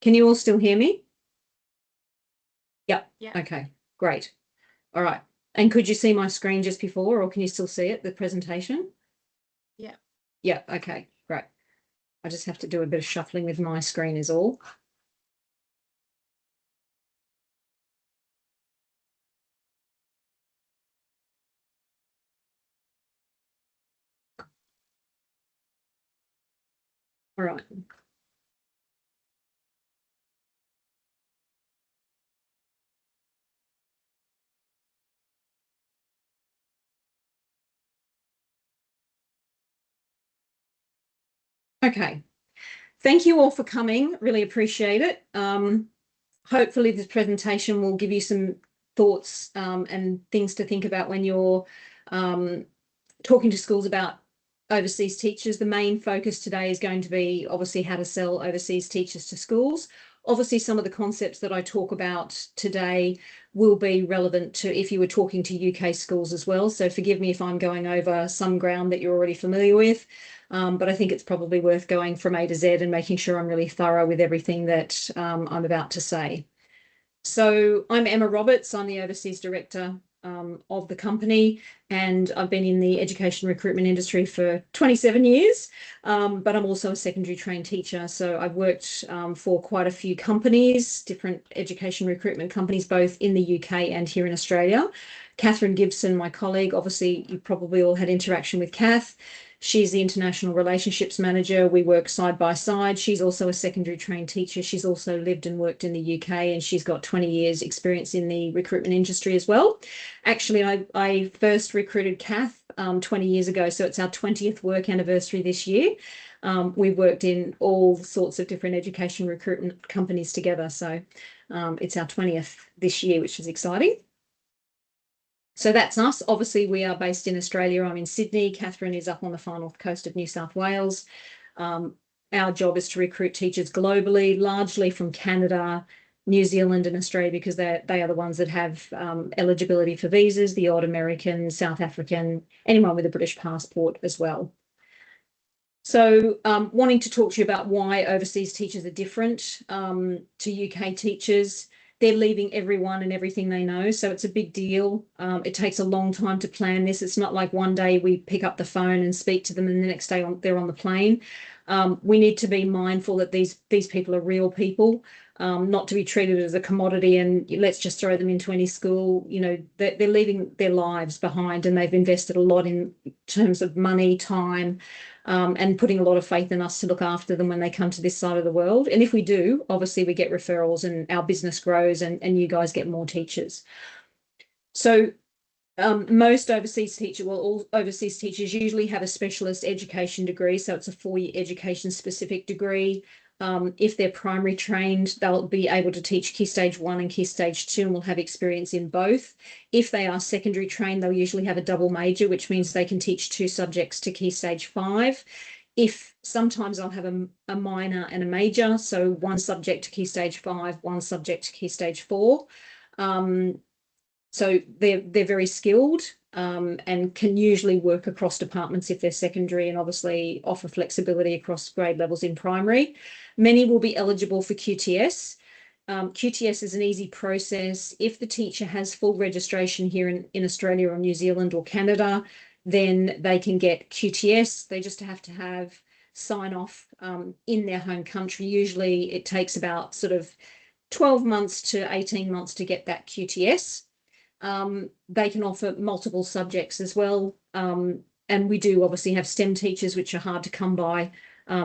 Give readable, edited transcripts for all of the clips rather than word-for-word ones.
Can you all still hear me? Yep. Yeah. Okay, great. All right. And could you see my screen just before, or can you still see it, the presentation? Yeah. Yeah, okay, great. I just have to do a bit of shuffling with my screen is all. All right. Okay. Thank you all for coming. Really appreciate it. Hopefully this presentation will give you some thoughts and things to think about when you're talking to schools about overseas teachers. The main focus today is going to be obviously how to sell overseas teachers to schools. Obviously, some of the concepts that I talk about today will be relevant to if you were talking to UK schools as well. So forgive me if I'm going over some ground that you're already familiar with. But I think it's probably worth going from A to Z and making sure I'm really thorough with everything that I'm about to say. So I'm Emma Roberts. I'm the Overseas Director of the company, and I've been in the education recruitment industry for 27 years, but I'm also a secondary trained teacher. So I've worked for quite a few companies, different education recruitment companies, both in the UK and here in Australia. Catherine Gibson, my colleague, obviously you probably all had interaction with Kath. She's the International Relationships Manager. We work side by side. She's also a secondary trained teacher. She's also lived and worked in the UK, and she's got 20 years experience in the recruitment industry as well. Actually, I first recruited Kath 20 years ago, so it's our 20th work anniversary this year. We've worked in all sorts of different education recruitment companies together, so it's our 20th this year, which is exciting. So that's us. Obviously, we are based in Australia. I'm in Sydney. Catherine is up on the far north coast of New South Wales. Our job is to recruit teachers globally, largely from Canada, New Zealand and Australia, because they are the ones that have eligibility for visas, the odd American, South African, anyone with a British passport as well. So wanting to talk to you about why overseas teachers are different to UK teachers. They're leaving everyone and everything they know. So it's a big deal. It takes a long time to plan this. It's not like one day we pick up the phone and speak to them and the next day they're on the plane. We need to be mindful that these people are real people, not to be treated as a commodity and let's just throw them into any school. You know, they're leaving their lives behind and they've invested a lot in terms of money, time, and putting a lot of faith in us to look after them when they come to this side of the world. And if we do, obviously we get referrals and our business grows and you guys get more teachers. So most overseas teachers, well, all overseas teachers usually have a specialist education degree. So it's a 4-year education specific degree. If they're primary trained, they'll be able to teach Key Stage 1 and Key Stage 2 and will have experience in both. If they are secondary trained, they'll usually have a double major, which means they can teach 2 subjects to Key Stage 5. If sometimes I'll have a minor and a major, so 1 subject to Key Stage 5, 1 subject to Key Stage 4. So they're very skilled and can usually work across departments if they're secondary and obviously offer flexibility across grade levels in primary. Many will be eligible for QTS. QTS is an easy process. If the teacher has full registration here in Australia or New Zealand or Canada, then they can get QTS. They just have to have sign off in their home country. Usually it takes about sort of 12 months to 18 months to get that QTS. They can offer multiple subjects as well. And we do obviously have STEM teachers, which are hard to come by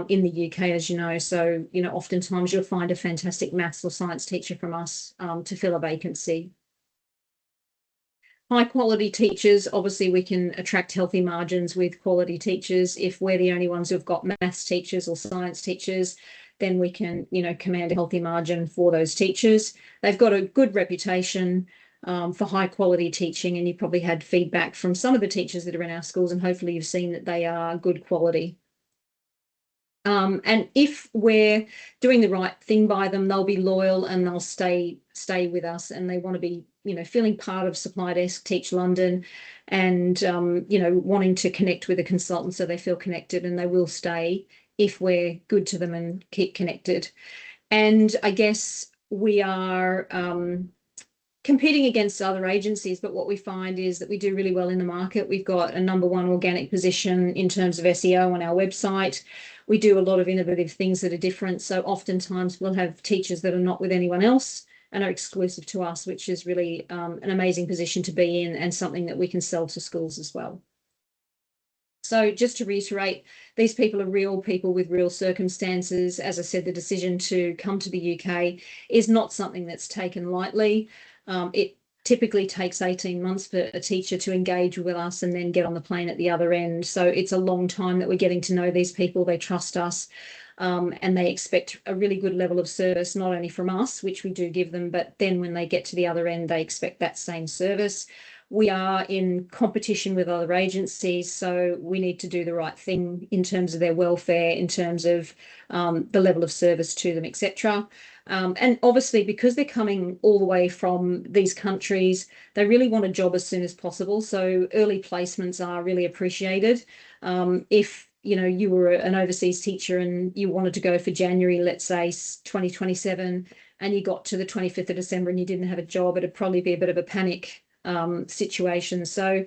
in the UK, as you know. So, you know, oftentimes you'll find a fantastic maths or science teacher from us to fill a vacancy. High quality teachers, obviously we can attract healthy margins with quality teachers. If we're the only ones who've got maths teachers or science teachers, then we can, you know, command a healthy margin for those teachers. They've got a good reputation for high quality teaching, and you probably had feedback from some of the teachers that are in our schools, and hopefully you've seen that they are good quality. And if we're doing the right thing by them, they'll be loyal and they'll stay with us, and they want to be, you know, feeling part of Supply Desk Teach London, and you know, wanting to connect with a consultant so they feel connected, and they will stay if we're good to them and keep connected. And I guess we are competing against other agencies, but what we find is that we do really well in the market. We've got a #1 organic position in terms of SEO on our website. We do a lot of innovative things that are different. So oftentimes we'll have teachers that are not with anyone else and are exclusive to us, which is really an amazing position to be in and something that we can sell to schools as well. So just to reiterate, these people are real people with real circumstances. As I said, the decision to come to the UK is not something that's taken lightly. It typically takes 18 months for a teacher to engage with us and then get on the plane at the other end. So it's a long time that we're getting to know these people. They trust us, and they expect a really good level of service, not only from us, which we do give them, but then when they get to the other end, they expect that same service. We are in competition with other agencies, so we need to do the right thing in terms of their welfare, in terms of the level of service to them, etc. And obviously, because they're coming all the way from these countries, they really want a job as soon as possible. So early placements are really appreciated. If you were an overseas teacher and you wanted to go for January, let's say 2027, and you got to the 25th of December and you didn't have a job, it'd probably be a bit of a panic situation. So,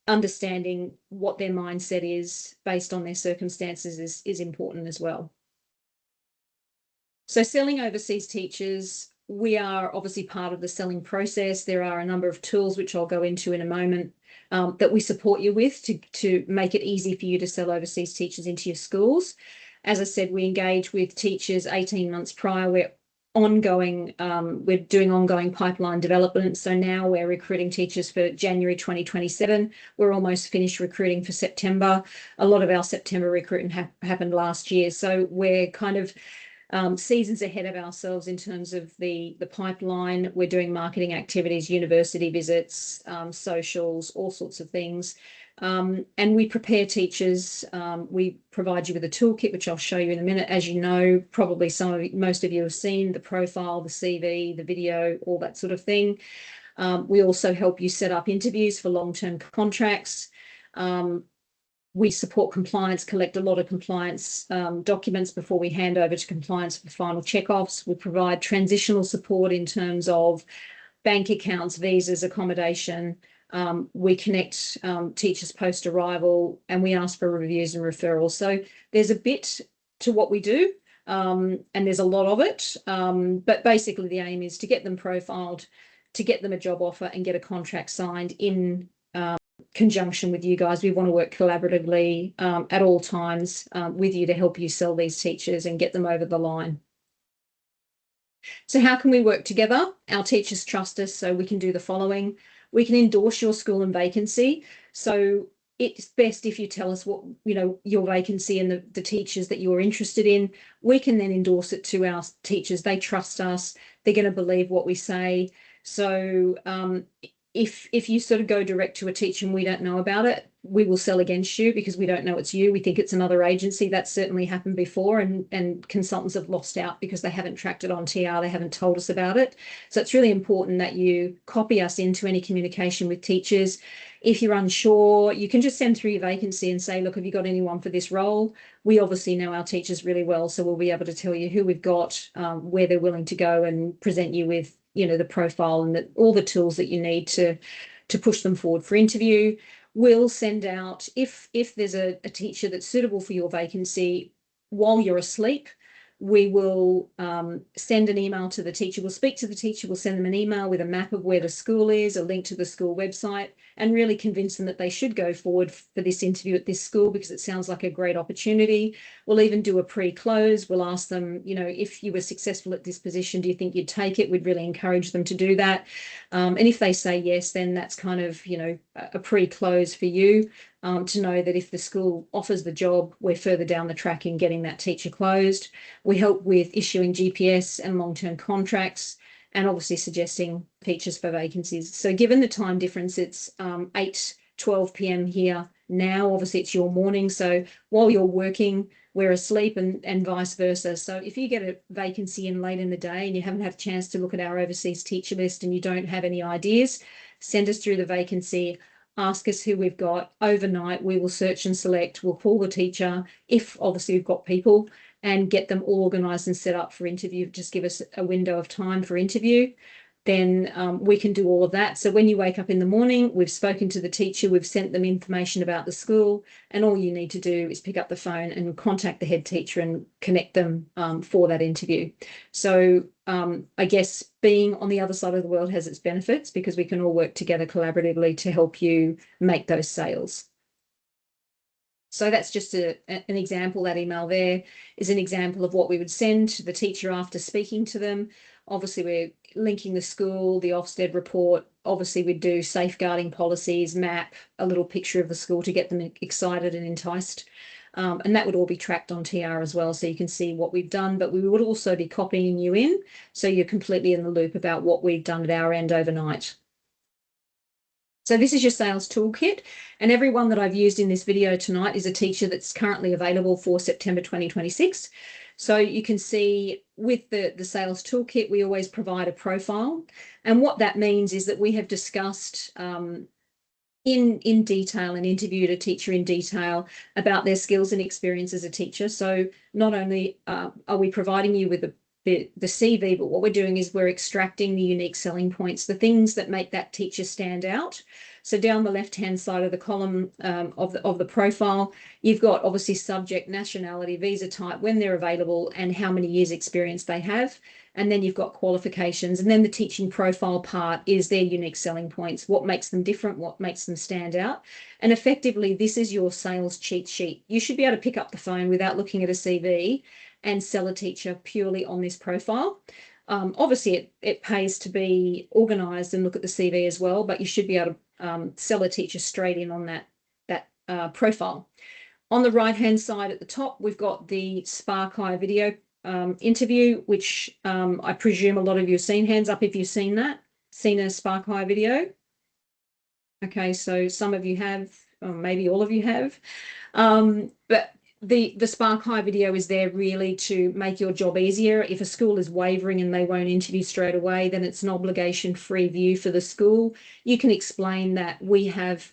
understanding what their mindset is based on their circumstances is important as well. So selling overseas teachers, we are obviously part of the selling process. There are a number of tools, which I'll go into in a moment, that we support you with to make it easy for you to sell overseas teachers into your schools. As I said, we engage with teachers 18 months prior. We're doing ongoing pipeline development. So now we're recruiting teachers for January 2027. We're almost finished recruiting for September. A lot of our September recruitment happened last year. So we're kind of seasons ahead of ourselves in terms of the pipeline. We're doing marketing activities, university visits, socials, all sorts of things. And we prepare teachers. We provide you with a toolkit, which I'll show you in a minute. As you know, probably most of you have seen the profile, the CV, the video, all that sort of thing. We also help you set up interviews for long-term contracts. We support compliance, collect a lot of compliance documents before we hand over to compliance for final checkoffs. We provide transitional support in terms of bank accounts, visas, accommodation. We connect teachers post-arrival, and we ask for reviews and referrals. So there's a bit to what we do, and there's a lot of it. But basically the aim is to get them profiled, to get them a job offer and get a contract signed in conjunction with you guys. We want to work collaboratively at all times with you to help you sell these teachers and get them over the line. So how can we work together? Our teachers trust us, so we can do the following. We can endorse your school and vacancy. So it's best if you tell us what, your vacancy and the teachers that you're interested in. We can then endorse it to our teachers. They trust us. They're going to believe what we say. So if you sort of go direct to a teacher and we don't know about it, we will sell against you because we don't know it's you. We think it's another agency. That's certainly happened before, and consultants have lost out because they haven't tracked it on TR. They haven't told us about it. So it's really important that you copy us into any communication with teachers. If you're unsure, you can just send through your vacancy and say, look, have you got anyone for this role? We obviously know our teachers really well, so we'll be able to tell you who we've got, where they're willing to go, and present you with the profile and all the tools that you need to push them forward for interview. We'll send out, if there's a teacher that's suitable for your vacancy while you're asleep, we will send an email to the teacher. We'll speak to the teacher. We'll send them an email with a map of where the school is, a link to the school website, and really convince them that they should go forward for this interview at this school because it sounds like a great opportunity. We'll even do a pre-close. We'll ask them, if you were successful at this position, do you think you'd take it? We'd really encourage them to do that. And if they say yes, then that's kind of, a pre-close for you. To know that if the school offers the job, we're further down the track in getting that teacher closed. We help with issuing GPS and long-term contracts, and obviously suggesting teachers for vacancies. So given the time difference, it's 8:12 p.m. here now. Obviously it's your morning, so while you're working, we're asleep, and vice versa. So if you get a vacancy in late in the day and you haven't had a chance to look at our overseas teacher list and you don't have any ideas, send us through the vacancy. Ask us who we've got. Overnight, we will search and select. We'll call the teacher if obviously we've got people, and get them all organised and set up for interview. Just give us a window of time for interview. Then we can do all of that. So when you wake up in the morning, we've spoken to the teacher, we've sent them information about the school, and all you need to do is pick up the phone and contact the head teacher and connect them for that interview. So I guess being on the other side of the world has its benefits, because we can all work together collaboratively to help you make those sales. So that's just an example. That email there is an example of what we would send to the teacher after speaking to them. Obviously, we're linking the school, the Ofsted report. Obviously, we'd do safeguarding policies, map, a little picture of the school to get them excited and enticed. And that would all be tracked on TR as well, so you can see what we've done. But we would also be copying you in, so you're completely in the loop about what we've done at our end overnight. So this is your sales toolkit, and everyone that I've used in this video tonight is a teacher that's currently available for September 2026. So you can see with the sales toolkit, we always provide a profile. And what that means is that we have discussed in detail and interviewed a teacher in detail about their skills and experience as a teacher. So not only are we providing you with the CV, but what we're doing is we're extracting the unique selling points, the things that make that teacher stand out. So down the left-hand side of the column of the profile, you've got obviously subject, nationality, visa type, when they're available, and how many years experience they have. And then you've got qualifications. And then the teaching profile part is their unique selling points, what makes them different, what makes them stand out. And effectively, this is your sales cheat sheet. You should be able to pick up the phone without looking at a CV and sell a teacher purely on this profile. Obviously, it pays to be organised and look at the CV as well, but you should be able to sell a teacher straight in on that profile. On the right-hand side at the top, we've got the SparkHire video interview, which I presume a lot of you have seen. Hands up if you've seen that, seen a SparkHire video. Okay, so some of you have, or maybe all of you have. But the SparkHire video is there really to make your job easier. If a school is wavering and they won't interview straight away, then it's an obligation-free view for the school. You can explain that we have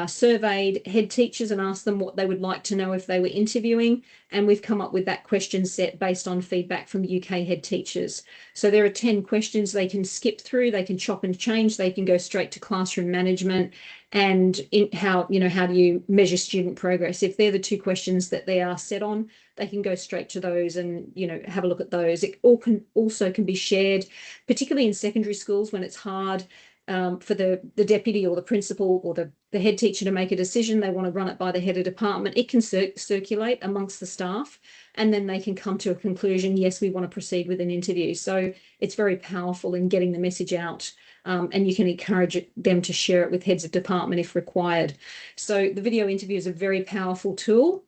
surveyed head teachers and asked them what they would like to know if they were interviewing, and we've come up with that question set based on feedback from UK head teachers. So there are 10 questions they can skip through, they can chop and change, they can go straight to classroom management and how do you measure student progress. If they're the 2 questions that they are set on, they can go straight to those and have a look at those. It also can be shared, particularly in secondary schools when it's hard for the deputy or the principal or the head teacher to make a decision. They want to run it by the head of department. It can circulate amongst the staff, and then they can come to a conclusion, yes, we want to proceed with an interview. So it's very powerful in getting the message out, and you can encourage them to share it with heads of department if required. So the video interview is a very powerful tool.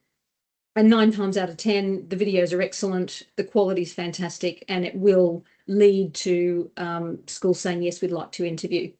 And 9 times out of 10, the videos are excellent, the quality is fantastic, and it will lead to schools saying, yes, we'd like to interview.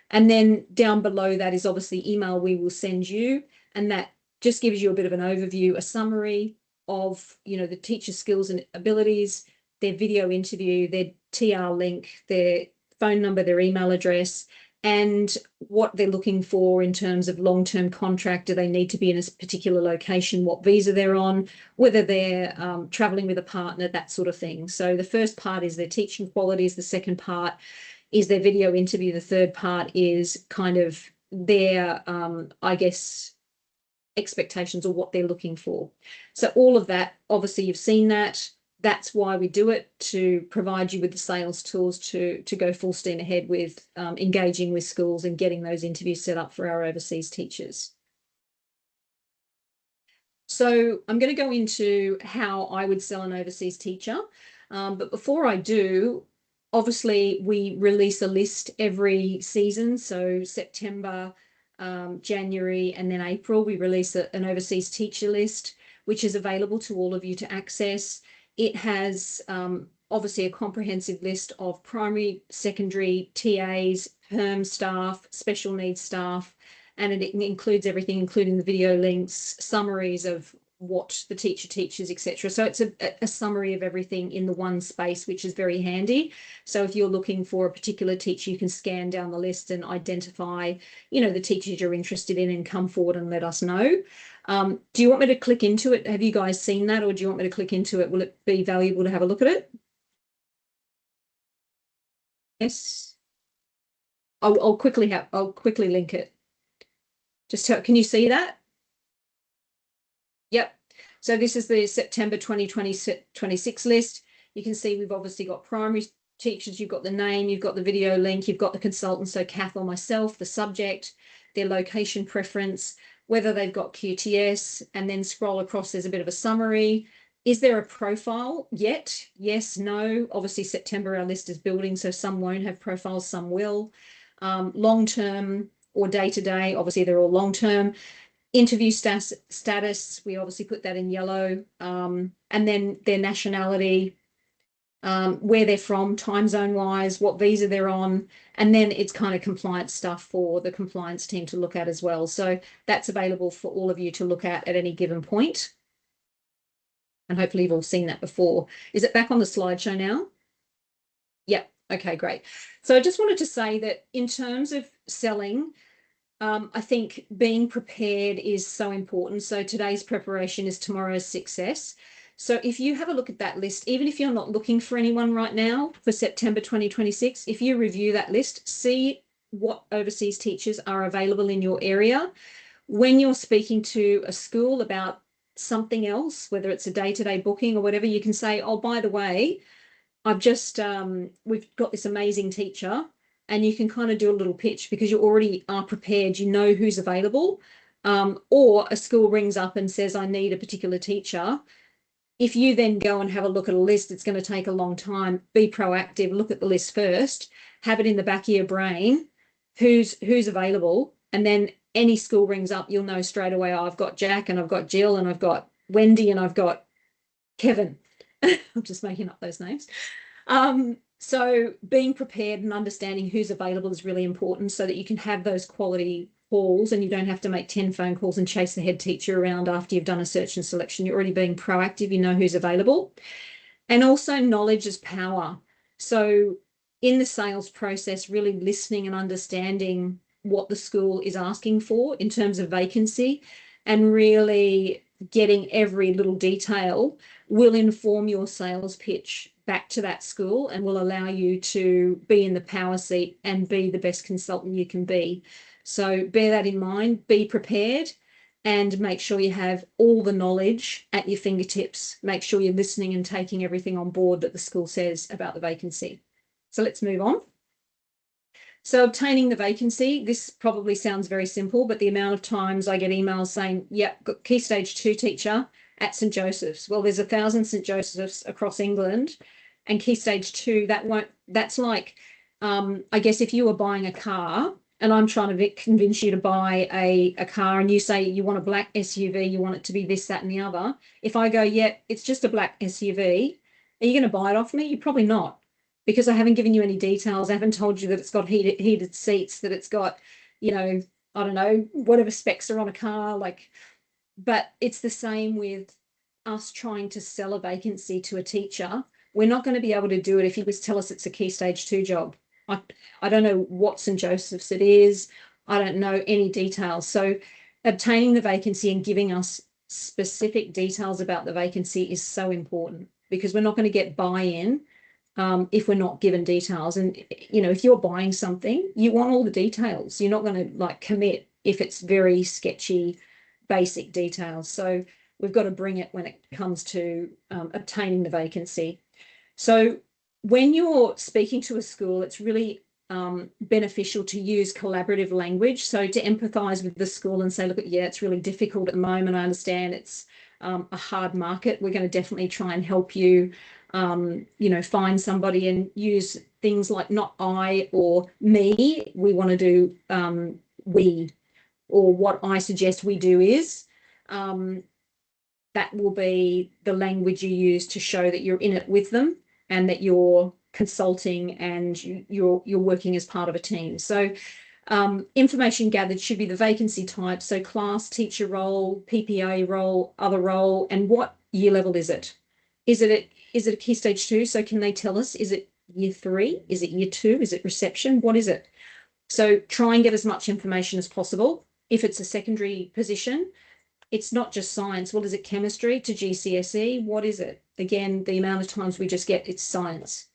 And then down below that is obviously email we will send you, and that just gives you a bit of an overview, a summary of the teacher skills and abilities, their video interview, their TR link, their phone number, their email address, and what they're looking for in terms of long-term contract. Do they need to be in a particular location, what visa they're on, whether they're traveling with a partner, that sort of thing. So the first part is their teaching qualities. The second part is their video interview. The third part is kind of their, I guess, expectations or what they're looking for. So all of that, obviously you've seen that. That's why we do it, to provide you with the sales tools to go full steam ahead with engaging with schools and getting those interviews set up for our overseas teachers. So I'm going to go into how I would sell an overseas teacher. But before I do, obviously we release a list every season. So September, January, and then April, we release an overseas teacher list, which is available to all of you to access. It has obviously a comprehensive list of primary, secondary, TAs, perm staff, special needs staff, and it includes everything, including the video links, summaries of what the teacher teaches, etc. So it's a summary of everything in the one space, which is very handy. So if you're looking for a particular teacher, you can scan down the list and identify, the teachers you're interested in and come forward and let us know. Do you want me to click into it? Have you guys seen that, or do you want me to click into it? Will it be valuable to have a look at it? Yes. I'll quickly link it. Can you see that? Yep. So this is the September 2026 list. You can see we've obviously got primary teachers, you've got the name, you've got the video link, you've got the consultant, so Kath or myself, the subject, their location preference, whether they've got QTS, and then scroll across, there's a bit of a summary. Is there a profile yet? Yes, no. Obviously September our list is building, so some won't have profiles, some will. Long-term or day-to-day, obviously they're all long-term. Interview status, we obviously put that in yellow, and then their nationality, where they're from, time zone wise, what visa they're on, and then it's kind of compliance stuff for the compliance team to look at as well. So that's available for all of you to look at any given point. And hopefully you've all seen that before. Is it back on the slideshow now? Yep. Okay, great. So I just wanted to say that in terms of selling, I think being prepared is so important. So today's preparation is tomorrow's success. So if you have a look at that list, even if you're not looking for anyone right now for September 2026, if you review that list, see what overseas teachers are available in your area. When you're speaking to a school about something else, whether it's a day-to-day booking or whatever, you can say, oh, by the way, we've got this amazing teacher. And you can kind of do a little pitch because you already are prepared, you know who's available. Or a school rings up and says, I need a particular teacher. If you then go and have a look at a list, it's going to take a long time. Be proactive, look at the list first, have it in the back of your brain, who's available. And then any school rings up, you'll know straight away, oh, I've got Jack and I've got Jill and I've got Wendy and I've got Kevin. I'm just making up those names. So being prepared and understanding who's available is really important so that you can have those quality calls and you don't have to make 10 phone calls and chase the head teacher around after you've done a search and selection. You're already being proactive, you know who's available. And also knowledge is power. So in the sales process, really listening and understanding what the school is asking for in terms of vacancy and really getting every little detail will inform your sales pitch back to that school and will allow you to be in the power seat and be the best consultant you can be. So bear that in mind, be prepared and make sure you have all the knowledge at your fingertips. Make sure you're listening and taking everything on board that the school says about the vacancy. So let's move on. So obtaining the vacancy, this probably sounds very simple, but the amount of times I get emails saying, yep, got Key Stage 2 teacher at St. Joseph's. Well, there's 1,000 St. Joseph's across England, and Key Stage 2, that's like, I guess if you were buying a car and I'm trying to convince you to buy a car and you say you want a black SUV, you want it to be this, that, and the other. If I go, yeah, it's just a black SUV, are you going to buy it off me? You're probably not. Because I haven't given you any details. I haven't told you that it's got heated seats, that it's got, I don't know, whatever specs are on a car. But it's the same with us trying to sell a vacancy to a teacher. We're not going to be able to do it if you just tell us it's a Key Stage 2 job. I don't know what St. Joseph's it is. I don't know any details. So obtaining the vacancy and giving us specific details about the vacancy is so important because we're not going to get buy-in if we're not given details. And, if you're buying something, you want all the details. You're not going to commit if it's very sketchy, basic details. So we've got to bring it when it comes to obtaining the vacancy. So when you're speaking to a school, it's really beneficial to use collaborative language. So to empathize with the school and say, look, yeah, it's really difficult at the moment. I understand it's a hard market. We're going to definitely try and help you find somebody and use things like not I or me. We want to do we, or what I suggest we do is. That will be the language you use to show that you're in it with them and that you're consulting and you're working as part of a team. So Information gathered should be the vacancy type, so class, teacher role, PPA role, other role, and what year level is it? Is it a Key Stage 2? So can they tell us, is it year 3? Is it year 2? Is it reception? What is it? So try and get as much information as possible. If it's a secondary position, it's not just science. What is it? Chemistry to GCSE? What is it? Again, the amount of times we just get it's science.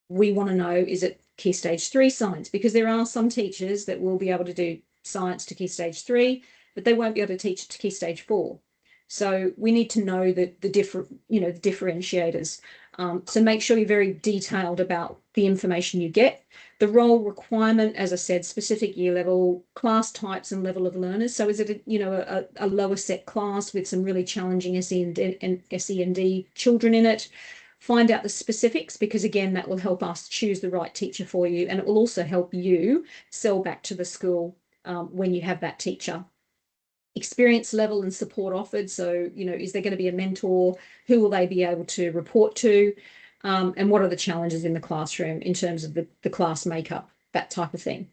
We want to know, is it Key Stage 3 science? Because there are some teachers that will be able to do science to Key Stage 3, but they won't be able to teach it to Key Stage 4. So we need to know the differentiators. So make sure you're very detailed about the information you get. The role requirement, as I said, specific year level, class types and level of learners. So is it a lower set class with some really challenging SEND children in it? Find out the specifics, because again, that will help us choose the right teacher for you, and it will also help you sell back to the school when you have that teacher. Experience level and support offered. So, is there going to be a mentor? Who will they be able to report to? And what are the challenges in the classroom in terms of the class makeup, that type of thing.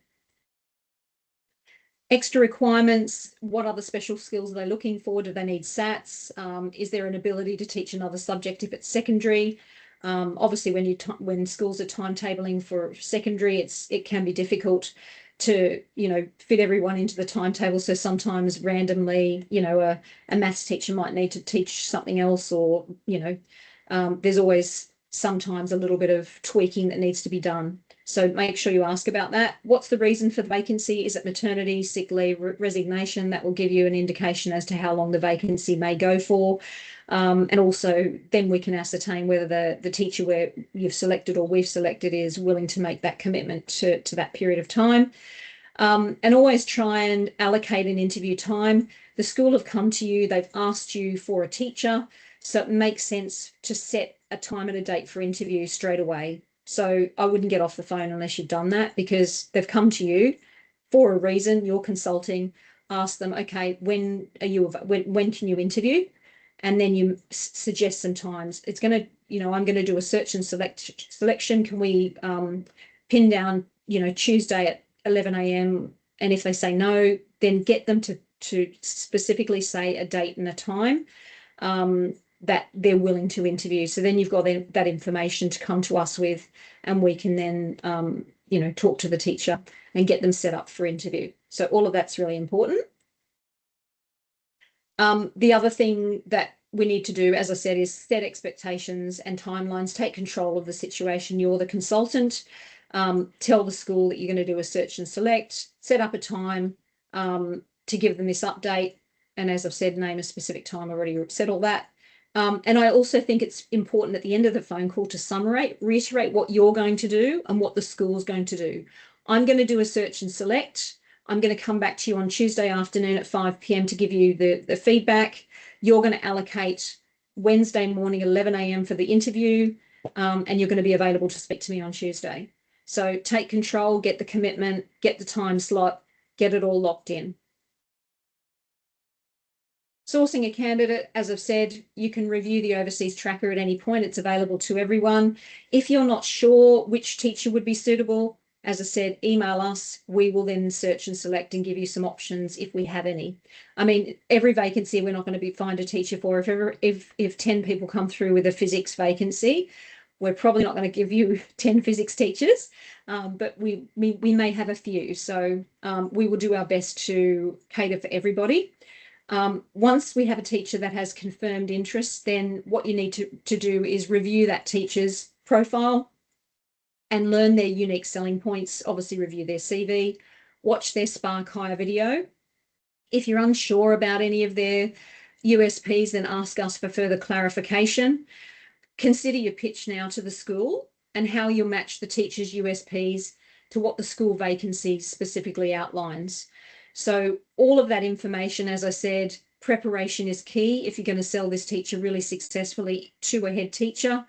Extra requirements, what other special skills are they looking for? Do they need SATs? Is there an ability to teach another subject if it's secondary? Obviously, when schools are timetabling for secondary, it can be difficult to fit everyone into the timetable. So sometimes randomly, a maths teacher might need to teach something else, or there's always sometimes a little bit of tweaking that needs to be done. So make sure you ask about that. What's the reason for the vacancy? Is it maternity, sick leave, resignation? That will give you an indication as to how long the vacancy may go for. And also then we can ascertain whether the teacher where you've selected or we've selected is willing to make that commitment to that period of time. And always try and allocate an interview time. The school have come to you, they've asked you for a teacher, so it makes sense to set a time and a date for interview straight away. So I wouldn't get off the phone unless you've done that, because they've come to you for a reason. You're consulting. Ask them, okay, when can you interview? And then you suggest some times. It's going to, I'm going to do a search and selection. Can we pin down, Tuesday at 11 a.m. And if they say no, then get them to specifically say a date and a time that they're willing to interview. So then you've got that information to come to us with, and we can then, talk to the teacher and get them set up for interview. So all of that's really important. The other thing that we need to do, as I said, is set expectations and timelines, take control of the situation. You're the consultant. Tell the school that you're going to do a search and select, set up a time to give them this update. And as I've said, name a specific time. I already said all that. And I also think it's important at the end of the phone call to reiterate what you're going to do and what the school's going to do. I'm going to do a search and select. I'm going to come back to you on Tuesday afternoon at 5 p.m. to give you the feedback. You're going to allocate Wednesday morning, 11 a.m. for the interview, and you're going to be available to speak to me on Tuesday. So take control, get the commitment, get the time slot, get it all locked in. Sourcing a candidate, as I've said, you can review the overseas tracker at any point. It's available to everyone. If you're not sure which teacher would be suitable, as I said, email us. We will then search and select and give you some options if we have any. I mean, every vacancy we're not going to find a teacher for. If 10 people come through with a physics vacancy, we're probably not going to give you 10 physics teachers, but we may have a few. So we will do our best to cater for everybody. Once we have a teacher that has confirmed interest, then what you need to do is review that teacher's profile and learn their unique selling points. Obviously review their CV, watch their Spark Hire video. If you're unsure about any of their USPs, then ask us for further clarification. Consider your pitch now to the school and how you'll match the teacher's USPs to what the school vacancy specifically outlines. So all of that information, as I said, preparation is key. If you're going to sell this teacher really successfully to a head teacher,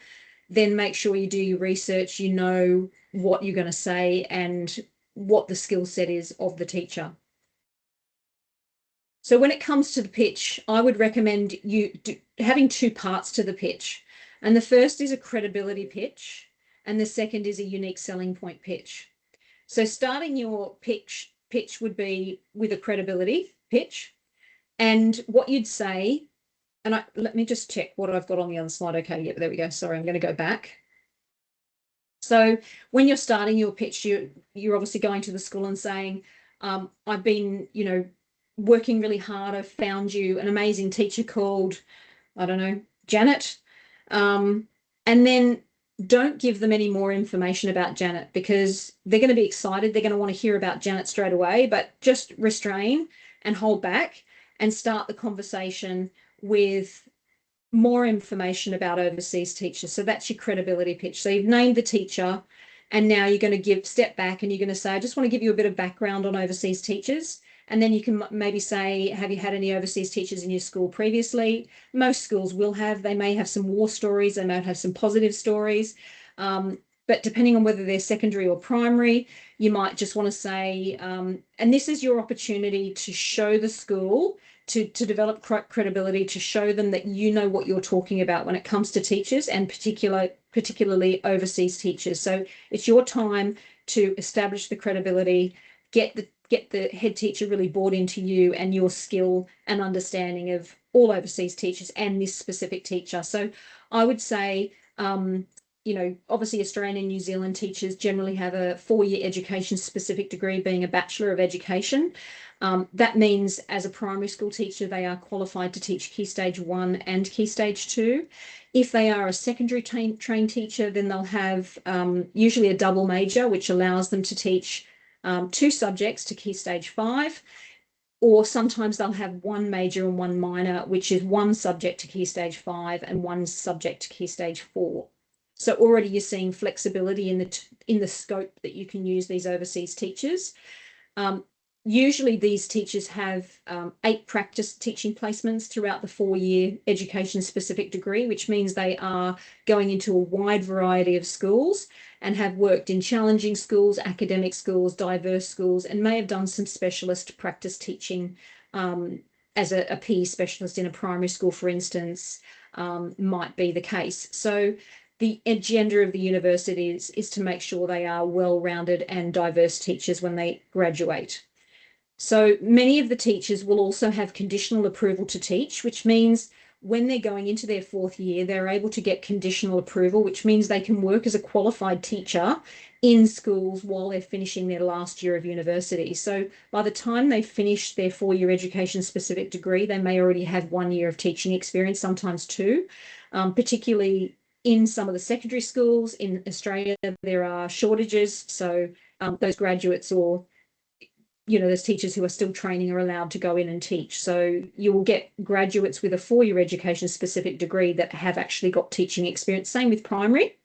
then make sure you do your research, you know what you're going to say and what the skill set is of the teacher. So when it comes to the pitch, I would recommend having two parts to the pitch. And the first is a credibility pitch, and the second is a unique selling point pitch. So starting your pitch would be with a credibility pitch. And what you'd say, and let me just check what I've got on the other slide. Okay, yeah, there we go. Sorry, I'm going to go back. So when you're starting your pitch, you're obviously going to the school and saying, I've been, working really hard. I've found you an amazing teacher called, I don't know, Janet. And then don't give them any more information about Janet, because they're going to be excited. They're going to want to hear about Janet straight away, but just restrain and hold back and start the conversation with more information about overseas teachers. So that's your credibility pitch. So you've named the teacher, and now you're going to step back and you're going to say, I just want to give you a bit of background on overseas teachers. And then you can maybe say, have you had any overseas teachers in your school previously? Most schools will have. They may have some war stories. They might have some positive stories. But depending on whether they're secondary or primary, you might just want to say, and this is your opportunity to show the school, to develop credibility, to show them that you know what you're talking about when it comes to teachers, and particularly overseas teachers. So it's your time to establish the credibility, get the head teacher really bought into you and your skill and understanding of all overseas teachers and this specific teacher. So I would say, obviously Australian and New Zealand teachers generally have a 4-year education specific degree, being a Bachelor of Education. That means as a primary school teacher, they are qualified to teach Key Stage 1 and Key Stage 2. If they are a secondary trained teacher, then they'll have usually a double major, which allows them to teach 2 subjects to Key Stage 5, or sometimes they'll have 1 major and 1 minor, which is 1 subject to Key Stage 5 and 1 subject to Key Stage 4. So already you're seeing flexibility in the scope that you can use these overseas teachers. Usually these teachers have 8 practice teaching placements throughout the 4-year education specific degree, which means they are going into a wide variety of schools and have worked in challenging schools, academic schools, diverse schools, and may have done some specialist practice teaching as a PE specialist in a primary school, for instance, might be the case. So the agenda of the university is to make sure they are well-rounded and diverse teachers when they graduate. So many of the teachers will also have conditional approval to teach, which means when they're going into their 4th year, they're able to get conditional approval, which means they can work as a qualified teacher in schools while they're finishing their last year of university. So by the time they finish their 4-year education specific degree, they may already have 1 year of teaching experience, sometimes 2, particularly in some of the secondary schools. In Australia, there are shortages. So those graduates or those teachers who are still training are allowed to go in and teach. So you will get graduates with a 4-year education specific degree that have actually got teaching experience. Same with primary.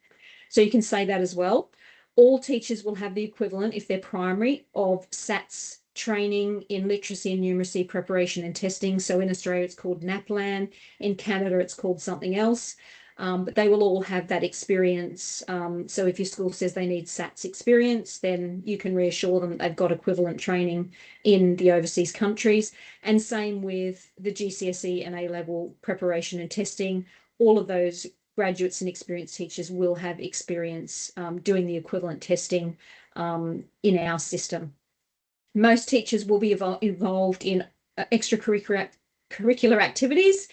So you can say that as well. All teachers will have the equivalent, if they're primary, of SATs training in literacy and numeracy preparation and testing. So in Australia, it's called NAPLAN. In Canada, it's called something else. But they will all have that experience. So if your school says they need SATs experience, then you can reassure them that they've got equivalent training in the overseas countries. And same with the GCSE and A-level preparation and testing. All of those graduates and experienced teachers will have experience doing the equivalent testing in our system. Most teachers will be involved in extracurricular activities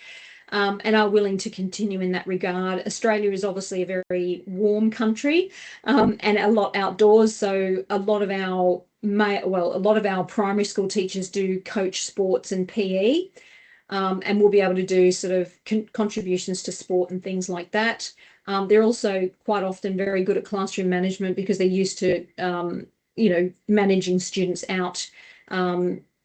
and are willing to continue in that regard. Australia is obviously a very warm country and a lot outdoors. So a lot of our primary school teachers do coach sports and PE, and will be able to do sort of contributions to sport and things like that. They're also quite often very good at classroom management because they're used to, managing students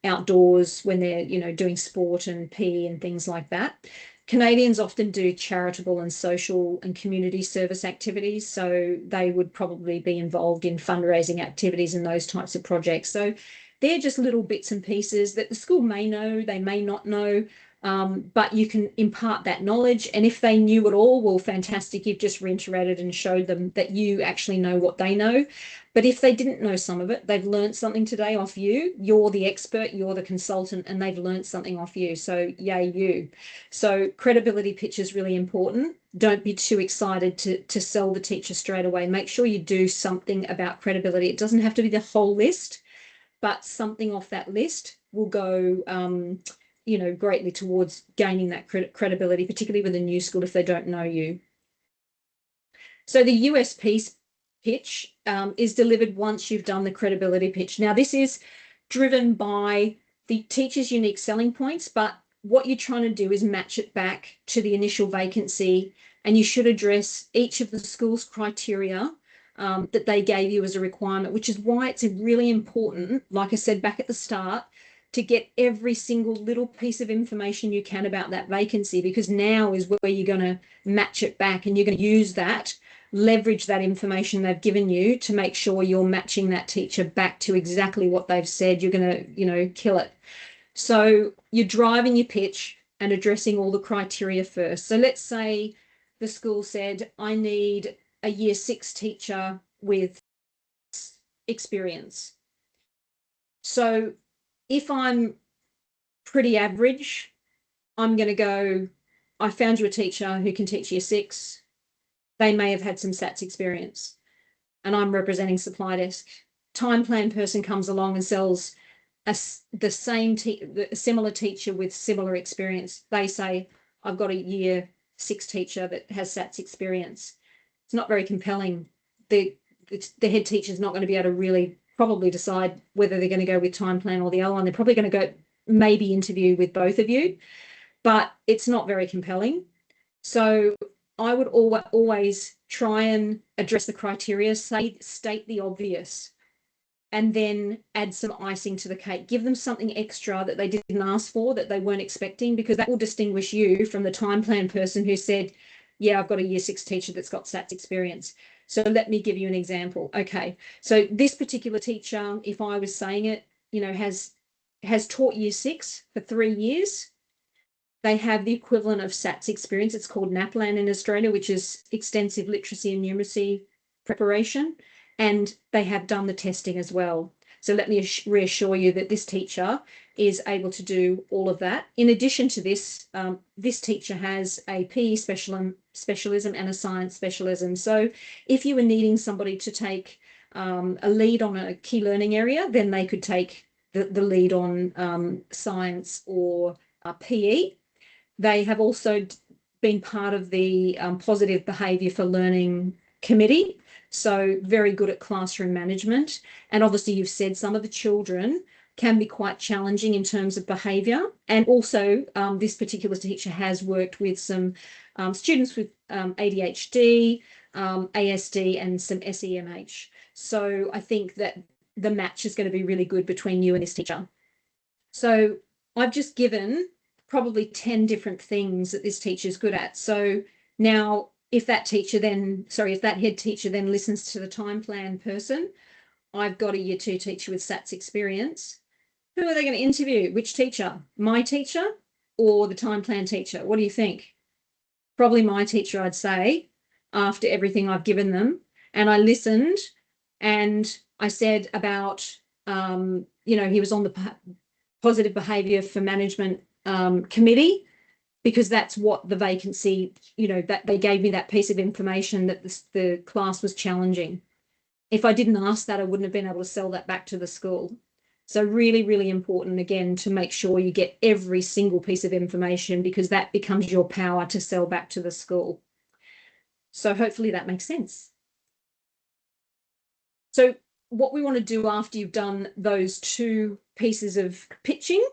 outdoors when they're, doing sport and PE and things like that. Canadians often do charitable and social and community service activities, so they would probably be involved in fundraising activities and those types of projects. So they're just little bits and pieces that the school may know, they may not know, but you can impart that knowledge. And if they knew it all, well, fantastic, you've just reiterated and showed them that you actually know what they know. But if they didn't know some of it, they've learned something today off you. You're the expert, you're the consultant, and they've learned something off you. So yay you. So credibility pitch is really important. don't be too excited to sell the teacher straight away. Make sure you do something about credibility. It doesn't have to be the whole list, but something off that list will go, you know, greatly towards gaining that credibility, particularly with a new school if they don't know you. So the USP pitch is delivered once you've done the credibility pitch. Now, this is driven by the teacher's unique selling points, but what you're trying to do is match it back to the initial vacancy, and you should address each of the school's criteria that they gave you as a requirement, which is why it's really important, like I said back at the start, to get every single little piece of information you can about that vacancy, because now is where you're going to match it back, and you're going to use that, leverage that information they've given you to make sure you're matching that teacher back to exactly what they've said. You're going to, you know, kill it. So you're driving your pitch and addressing all the criteria first. So let's say the school said, I need a year 6 teacher with experience. So if I'm pretty average, I'm going to go, I found you a teacher who can teach year 6. They may have had some SATS experience, and I'm representing supply desk. Time plan person comes along and sells the similar teacher with similar experience. They say, I've got a year 6 teacher that has SATS experience. It's not very compelling. The head teacher is not going to be able to really probably decide whether they're going to go with time plan or the other one. They're probably going to go maybe interview with both of you, but it's not very compelling. So I would always try and address the criteria, state the obvious, and then add some icing to the cake. Give them something extra that they didn't ask for, that they weren't expecting, because that will distinguish you from the time plan person who said, yeah, I've got a year 6 teacher that's got SATS experience. So let me give you an example. Okay, so this particular teacher, if I was saying it, you know, has taught year 6 for 3 years. They have the equivalent of SATS experience. It's called NAPLAN in Australia, which is extensive literacy and numeracy preparation. And they have done the testing as well. So let me reassure you that this teacher is able to do all of that. In addition to this, this teacher has a PE specialism and a science specialism. So if you were needing somebody to take a lead on a key learning area, then they could take the lead on science or PE. They have also been part of the Positive Behaviour for Learning Committee, so very good at classroom management. And obviously you've said some of the children can be quite challenging in terms of behaviour. And also this particular teacher has worked with some students with ADHD, ASD and some SEMH. So I think that the match is going to be really good between you and this teacher. So I've just given probably 10 different things that this teacher is good at. So now if that head teacher then listens to the time plan person, I've got a year 2 teacher with SATS experience. Who are they going to interview? Which teacher? My teacher or the time plan teacher? What do you think? Probably my teacher, I'd say, after everything I've given them. And I listened and I said about, you know, he was on the Positive Behaviour for Management committee, because that's what the vacancy, you know, that they gave me that piece of information that the class was challenging. If I didn't ask that, I wouldn't have been able to sell that back to the school. So really, really important, again, to make sure you get every single piece of information, because that becomes your power to sell back to the school. So hopefully that makes sense. So what we want to do after you've done those 2 pieces of pitching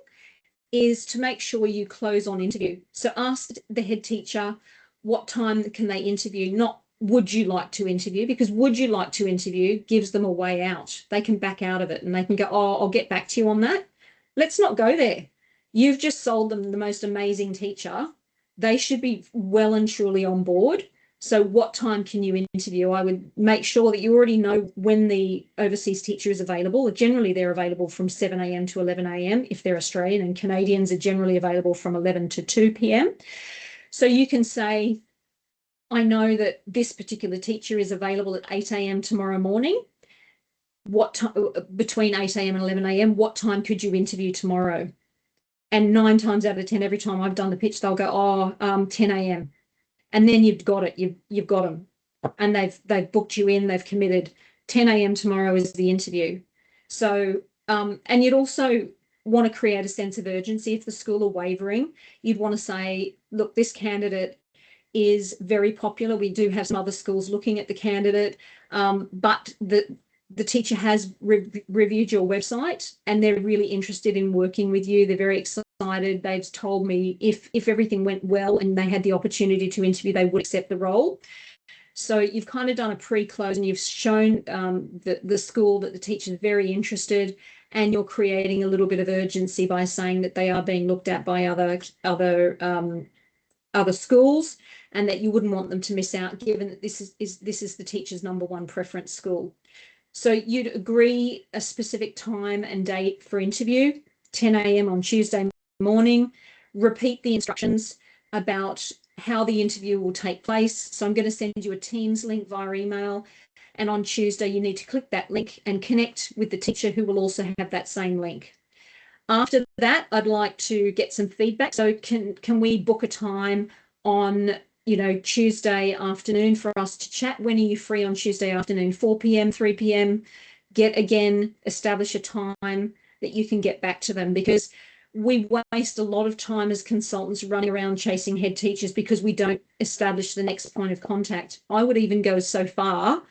is to make sure you close on interview. So ask the head teacher, what time can they interview? Not would you like to interview, because would you like to interview gives them a way out. They can back out of it and they can go, oh, I'll get back to you on that. Let's not go there. You've just sold them the most amazing teacher. They should be well and truly on board. So what time can you interview? I would make sure that you already know when the overseas teacher is available. Generally, they're available from 7 a.m. to 11 a.m. if they're Australian, and Canadians are generally available from 11 to 2 p.m. So you can say, I know that this particular teacher is available at 8 a.m. tomorrow morning. What time between 8 a.m. and 11 a.m. What time could you interview tomorrow? And 9 times out of 10, every time I've done the pitch, they'll go, 10 a.m. and then you've got it. You've got them, and they've booked you in. They've committed. 10 a.m. tomorrow is the interview. So, and you'd also want to create a sense of urgency. If the school are wavering, you'd want to say, look, this candidate is very popular. We do have some other schools looking at the candidate, but the teacher has reviewed your website and they're really interested in working with you. They're very excited. They've told me if everything went well and they had the opportunity to interview, they would accept the role. So you've kind of done a pre-close and you've shown the school that the teacher is very interested, and you're creating a little bit of urgency by saying that they are being looked at by other schools, and that you wouldn't want them to miss out, given that this is the teacher's #1 preference school. So you'd agree a specific time and date for interview, 10 a.m. on Tuesday morning. Repeat the instructions about how the interview will take place. So I'm going to send you a Teams link via email. And on Tuesday, you need to click that link and connect with the teacher, who will also have that same link. After that, I'd like to get some feedback. So can we book a time on, Tuesday afternoon for us to chat? When are you free on Tuesday afternoon? 4 p.m., 3 p.m? Establish a time that you can get back to them, because we waste a lot of time as consultants running around chasing head teachers because we don't establish the next point of contact. I would even go so far,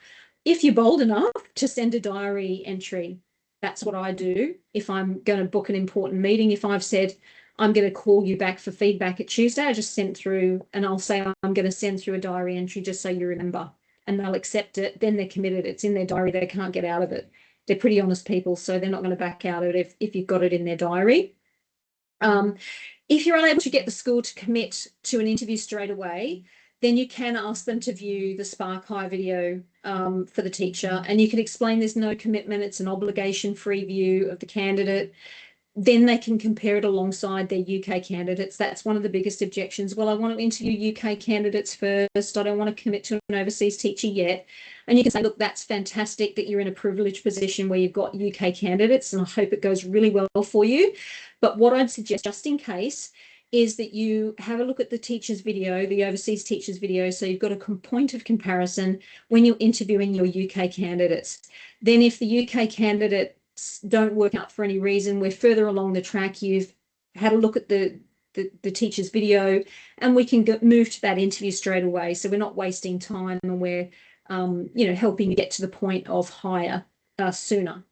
if you're bold enough, to send a diary entry. That's what I do if I'm going to book an important meeting. If I've said, I'm going to call you back for feedback at Tuesday, I just send through, and I'll say, I'm going to send through a diary entry just so you remember, and they'll accept it. Then they're committed. It's in their diary. They can't get out of it. They're pretty honest people, so they're not going to back out of it if you've got it in their diary. If you're unable to get the school to commit to an interview straight away, then you can ask them to view the Spark High video for the teacher, and you can explain there's no commitment. It's an obligation-free view of the candidate. Then they can compare it alongside their UK candidates. That's one of the biggest objections. Well, I want to interview UK candidates first. I don't want to commit to an overseas teacher yet. And you can say, look, that's fantastic that you're in a privileged position where you've got UK candidates, and I hope it goes really well for you. But what I'd suggest, just in case, is that you have a look at the teacher's video, the overseas teacher's video, so you've got a point of comparison when you're interviewing your UK candidates. Then if the UK candidate don't work out for any reason, we're further along the track, you've had a look at the teacher's video, and we can move to that interview straight away. So we're not wasting time, and we're helping you get to the point of hire sooner.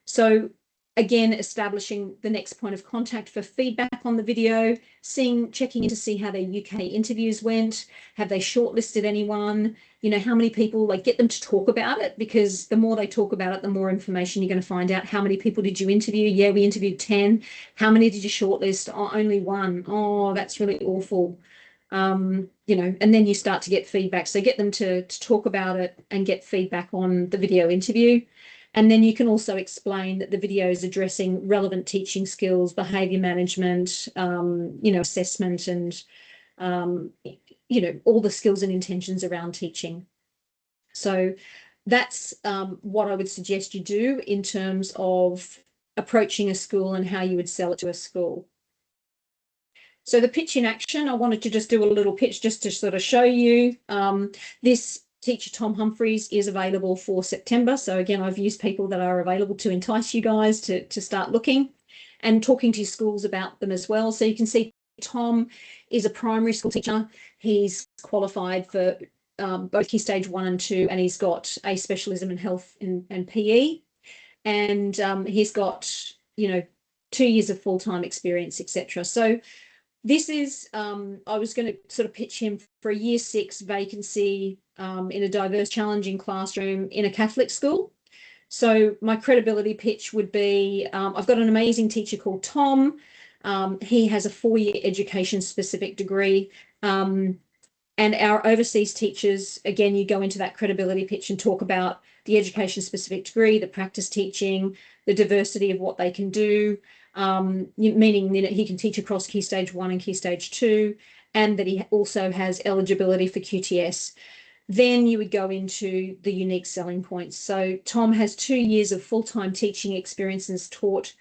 So again, establishing the next point of contact for feedback on the video, checking in to see how their UK interviews went. Have they shortlisted anyone? How many people, get them to talk about it, because the more they talk about it, the more information you're going to find out. How many people did you interview? Yeah, we interviewed 10. How many did you shortlist? Oh, only 1. Oh, that's really awful. And then you start to get feedback. So get them to talk about it and get feedback on the video interview. And then you can also explain that the video is addressing relevant teaching skills, behaviour management, assessment, and, all the skills and intentions around teaching. So that's what I would suggest you do in terms of approaching a school and how you would sell it to a school. So the pitch in action, I wanted to just do a little pitch just to sort of show you. This teacher, Tom Humphreys, is available for September. So again, I've used people that are available to entice you guys to start looking and talking to your schools about them as well. So you can see Tom is a primary school teacher. He's qualified for both Key Stage 1 and 2, and he's got a specialism in health and PE. And he's got, 2 years of full-time experience, etc. So this is, I was going to sort of pitch him for a Year 6 vacancy in a diverse, challenging classroom in a Catholic school. So my credibility pitch would be, I've got an amazing teacher called Tom. He has a 4-year education-specific degree. And our overseas teachers, again, you go into that credibility pitch and talk about the education-specific degree, the practice teaching, the diversity of what they can do, meaning that he can teach across Key Stage 1 and Key Stage 2, and that he also has eligibility for QTS. Then you would go into the unique selling points. So Tom has 2 years of full-time teaching experience and has taught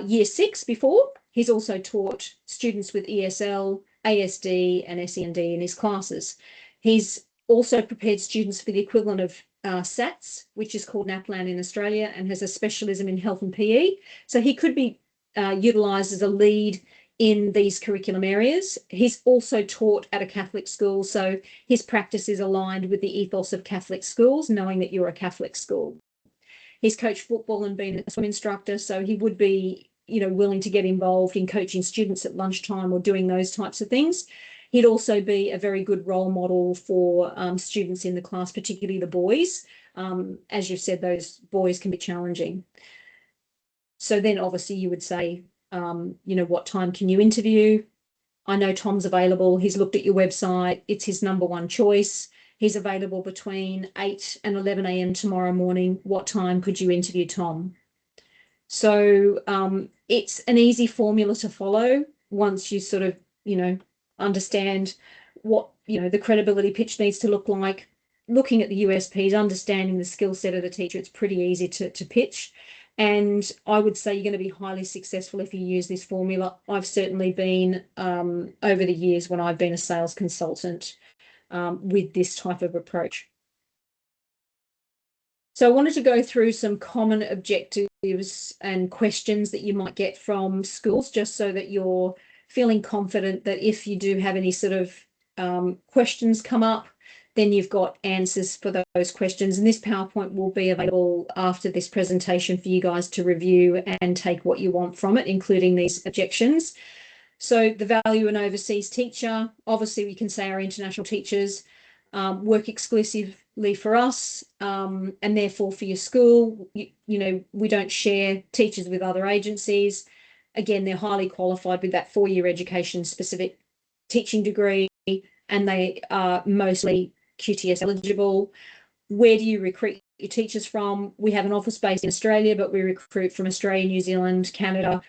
Year 6 before. He's also taught students with ESL, ASD and SEND in his classes. He's also prepared students for the equivalent of SATs, which is called NAPLAN in Australia, and has a specialism in health and PE. So he could be utilised as a lead in these curriculum areas. He's also taught at a Catholic school, so his practice is aligned with the ethos of Catholic schools, knowing that you're a Catholic school. He's coached football and been a swim instructor, so he would be, willing to get involved in coaching students at lunchtime or doing those types of things. He'd also be a very good role model for students in the class, particularly the boys. As you've said, those boys can be challenging. So then obviously you would say, what time can you interview? I know Tom's available. He's looked at your website. It's his number one choice. He's available between 8 and 11 a.m. tomorrow morning. What time could you interview Tom? So it's an easy formula to follow once you sort of, understand what, the credibility pitch needs to look like. Looking at the USPs, understanding the skill set of the teacher, it's pretty easy to pitch. And I would say you're going to be highly successful if you use this formula. I've certainly been over the years when I've been a sales consultant with this type of approach. So I wanted to go through some common objectives and questions that you might get from schools, just so that you're feeling confident that if you do have any sort of questions come up, then you've got answers for those questions. And this PowerPoint will be available after this presentation for you guys to review and take what you want from it, including these objections. So the value an overseas teacher, obviously we can say our international teachers work exclusively for us and therefore for your school. We don't share teachers with other agencies. Again, they're highly qualified with that 4-year education specific teaching degree, and they are mostly QTS eligible. Where do you recruit your teachers from? We have an office based in Australia, but we recruit from Australia, New Zealand, Canada.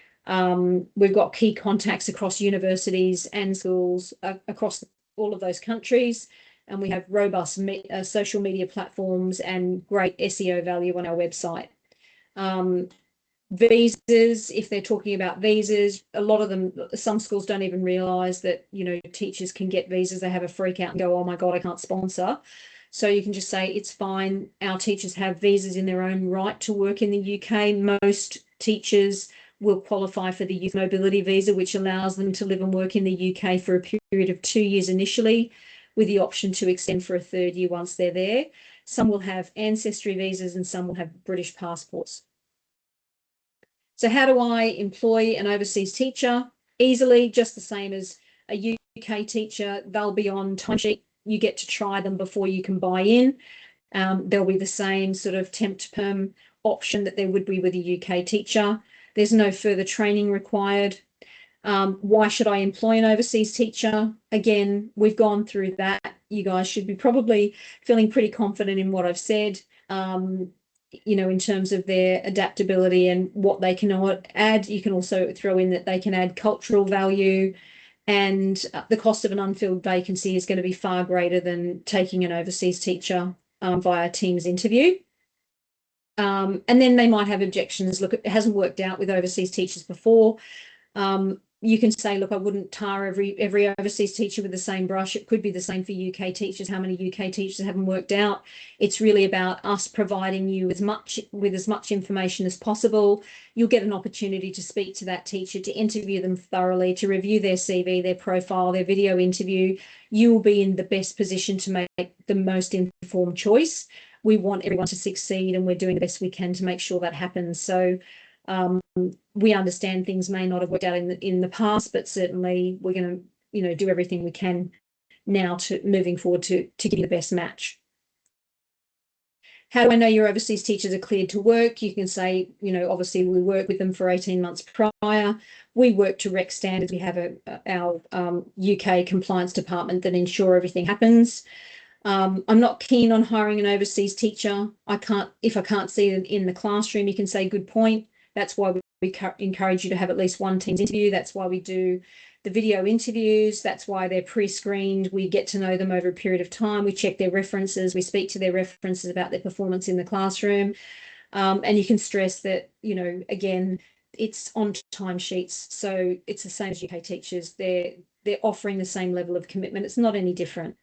We've got key contacts across universities and schools across all of those countries. And we have robust social media platforms and great SEO value on our website. Visas, if they're talking about visas, a lot of them, some schools don't even realise that, teachers can get visas. They have a freak out and go, oh my God, I can't sponsor. So you can just say, it's fine. Our teachers have visas in their own right to work in the UK. Most teachers will qualify for the Youth Mobility Visa, which allows them to live and work in the UK for a period of 2 years initially, with the option to extend for a 3rd year once they're there. Some will have ancestry visas and some will have British passports. So how do I employ an overseas teacher? Easily, just the same as a UK teacher. They'll be on timesheet. You get to try them before you can buy in. There'll be the same sort of temp to perm option that there would be with a UK teacher. There's no further training required. Why should I employ an overseas teacher? Again, we've gone through that. You guys should be probably feeling pretty confident in what I've said, in terms of their adaptability and what they can add. You can also throw in that they can add cultural value, and the cost of an unfilled vacancy is going to be far greater than taking an overseas teacher via Teams interview. And then they might have objections. Look, it hasn't worked out with overseas teachers before. You can say, look, I wouldn't tar every overseas teacher with the same brush. It could be the same for UK teachers. How many UK teachers haven't worked out? It's really about us providing you with as much information as possible. You'll get an opportunity to speak to that teacher, to interview them thoroughly, to review their CV, their profile, their video interview. You will be in the best position to make the most informed choice. We want everyone to succeed, and we're doing the best we can to make sure that happens. So we understand things may not have worked out in the past, but certainly we're going to, do everything we can now to moving forward to give you the best match. How do I know your overseas teachers are cleared to work? You can say, obviously we work with them for 18 months prior. We work to REC standards. We have our UK compliance department that ensure everything happens. I'm not keen on hiring an overseas teacher. If I can't see them in the classroom, you can say, good point. That's why we encourage you to have at least one Teams interview. That's why we do the video interviews. That's why they're pre-screened. We get to know them over a period of time. We check their references. We speak to their references about their performance in the classroom. And you can stress that, again, it's on timesheets. So it's the same as UK teachers. they're offering the same level of commitment. It's not any different.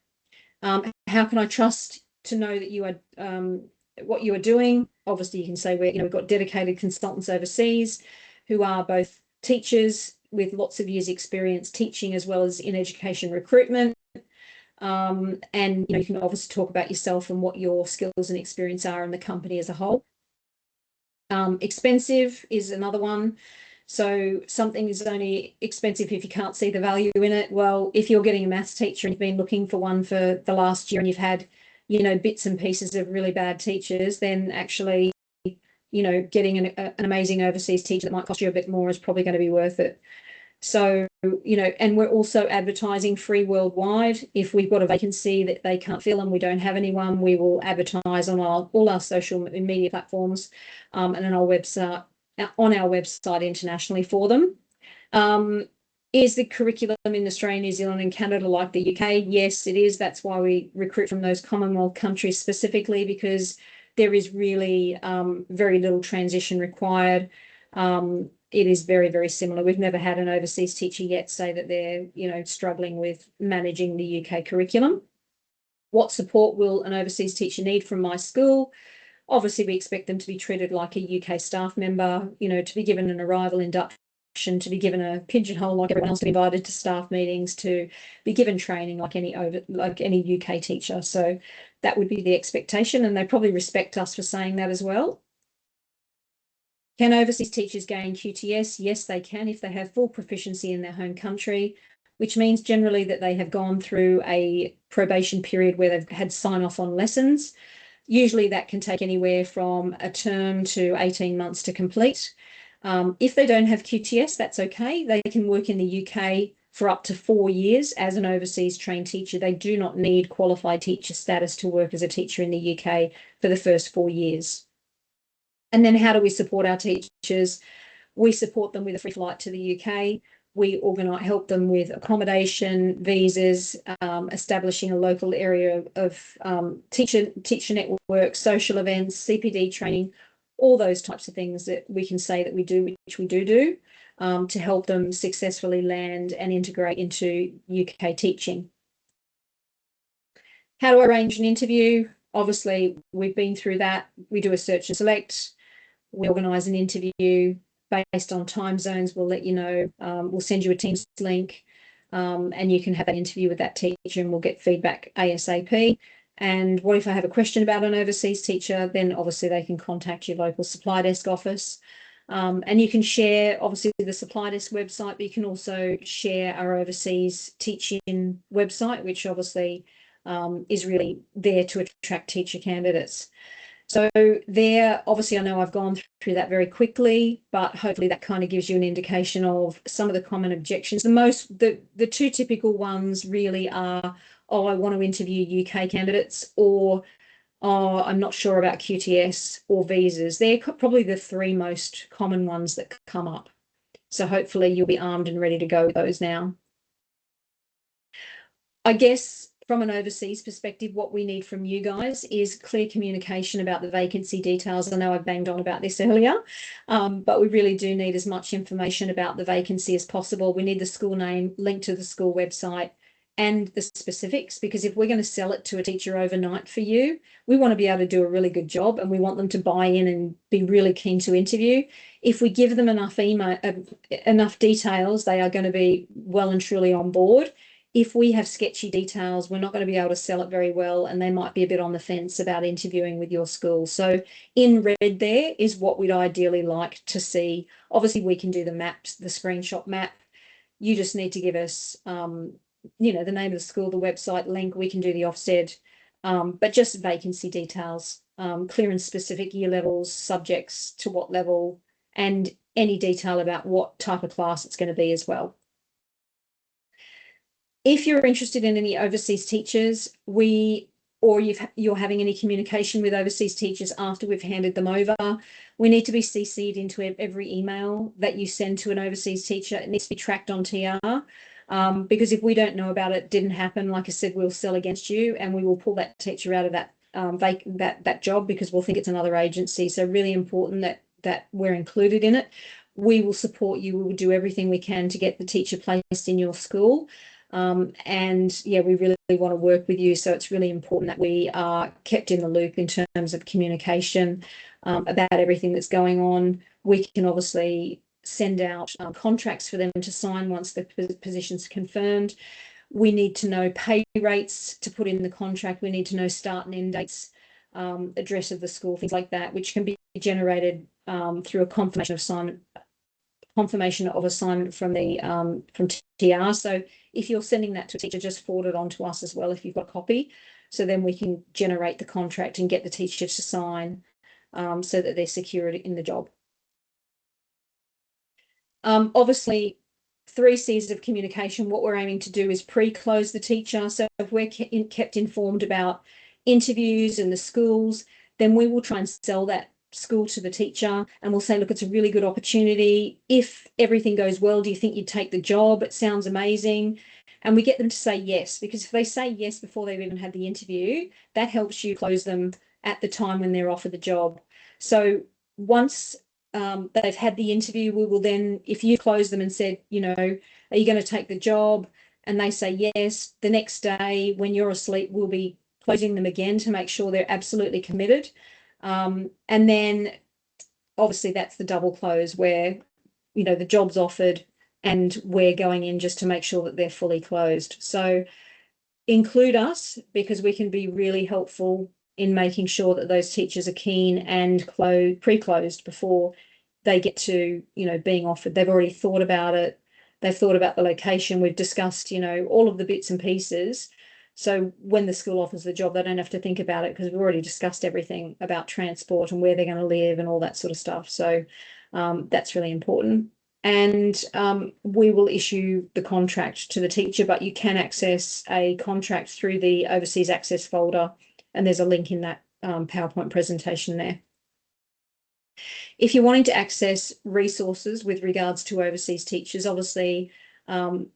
How can I trust to know that you are what you are doing? Obviously, you can say we've got dedicated consultants overseas who are both teachers with lots of years experience teaching as well as in education recruitment. And you can obviously talk about yourself and what your skills and experience are in the company as a whole. Expensive is another one. So something is only expensive if you can't see the value in it. Well, if you're getting a maths teacher and you've been looking for one for the last year and you've had, bits and pieces of really bad teachers, then actually, getting an amazing overseas teacher that might cost you a bit more is probably going to be worth it. So, and we're also advertising free worldwide. If we've got a vacancy that they can't fill and we don't have anyone, we will advertise on all our social media platforms and on our website internationally for them. Is the curriculum in Australia, New Zealand and Canada like the UK? Yes, it is. That's why we recruit from those Commonwealth countries specifically, because there is really very little transition required. It is very, very similar. We've never had an overseas teacher yet say that they're, struggling with managing the UK curriculum. What support will an overseas teacher need from my school? Obviously, we expect them to be treated like a UK staff member, to be given an arrival induction, to be given a pigeonhole like everyone else, to be invited to staff meetings, to be given training like any UK teacher. So that would be the expectation, and they probably respect us for saying that as well. Can overseas teachers gain QTS? Yes, they can if they have full proficiency in their home country, which means generally that they have gone through a probation period where they've had sign off on lessons. Usually that can take anywhere from a term to 18 months to complete. If they don't have QTS, that's okay. They can work in the UK for up to 4 years as an overseas trained teacher. They do not need qualified teacher status to work as a teacher in the UK for the first 4 years. And then how do we support our teachers? We support them with a free flight to the UK. We help them with accommodation, visas, establishing a local area of teacher network, social events, CPD training, all those types of things that we can say that we do, which we do, to help them successfully land and integrate into UK teaching. How do I arrange an interview? Obviously, we've been through that. We do a search and select. We organise an interview based on time zones. We'll let you know. We'll send you a Teams link and you can have that interview with that teacher and we'll get feedback ASAP. And what if I have a question about an overseas teacher? Then obviously they can contact your local supply desk office. And you can share, obviously, the supply desk website, but you can also share our overseas teaching website, which obviously is really there to attract teacher candidates. So there, obviously, I know I've gone through that very quickly, but hopefully that kind of gives you an indication of some of the common objections. The two typical ones really are, oh, I want to interview UK candidates, or oh, I'm not sure about QTS or visas. They're probably the three most common ones that come up. So hopefully you'll be armed and ready to go with those now. I guess from an overseas perspective, what we need from you guys is clear communication about the vacancy details. I know I banged on about this earlier, but we really do need as much information about the vacancy as possible. We need the school name, link to the school website, and the specifics, because if we're going to sell it to a teacher overnight for you, we want to be able to do a really good job and we want them to buy in and be really keen to interview. If we give them enough details, they are going to be well and truly on board. If we have sketchy details, we're not going to be able to sell it very well and they might be a bit on the fence about interviewing with your school. So in red there is what we'd ideally like to see. Obviously, we can do the maps, the screenshot map. You just need to give us, the name of the school, the website link. We can do the Ofsted, but just vacancy details, clear and specific year levels, subjects to what level, and any detail about what type of class it's going to be as well. If you're interested in any overseas teachers, you're having any communication with overseas teachers after we've handed them over, we need to be CC'd into every email that you send to an overseas teacher. It needs to be tracked on TR, because if we don't know about it, didn't happen, like I said, we'll sell against you and we will pull that teacher out of that job because we'll think it's another agency. So really important that we're included in it. we will support you. We will do everything we can to get the teacher placed in your school. And yeah, we really want to work with you. So it's really important that we are kept in the loop in terms of communication about everything that's going on. We can obviously send out contracts for them to sign once the position's confirmed. We need to know pay rates to put in the contract. We need to know start and end dates, address of the school, things like that, which can be generated through a confirmation of assignment from the from TR. So if you're sending that to a teacher, just forward it on to us as well if you've got a copy. So then we can generate the contract and get the teacher to sign so that they're secured in the job. Obviously, 3 C's of communication. What we're aiming to do is pre-close the teacher. So if we're kept informed about interviews and the schools, then we will try and sell that school to the teacher, and we'll say, look, it's a really good opportunity. If everything goes well, do you think you'd take the job? It sounds amazing. And we get them to say yes, because if they say yes before they've even had the interview, that helps you close them at the time when they're offered the job. So once they've had the interview, we will then, if you close them and said, you know, are you going to take the job? And they say yes, the next day when you're asleep, we'll be closing them again to make sure they're absolutely committed. And then obviously that's the double close where, you know, the job's offered and we're going in just to make sure that they're fully closed. So include us, because we can be really helpful in making sure that those teachers are keen and pre-closed before they get to, you know, being offered. They've already thought about it. They've thought about the location. We've discussed, you know, all of the bits and pieces. So when the school offers the job, they don't have to think about it because we've already discussed everything about transport and where they're going to live and all that sort of stuff. So that's really important. And we will issue the contract to the teacher, but you can access a contract through the Overseas Access folder, and there's a link in that PowerPoint presentation there. If you're wanting to access resources with regards to overseas teachers, obviously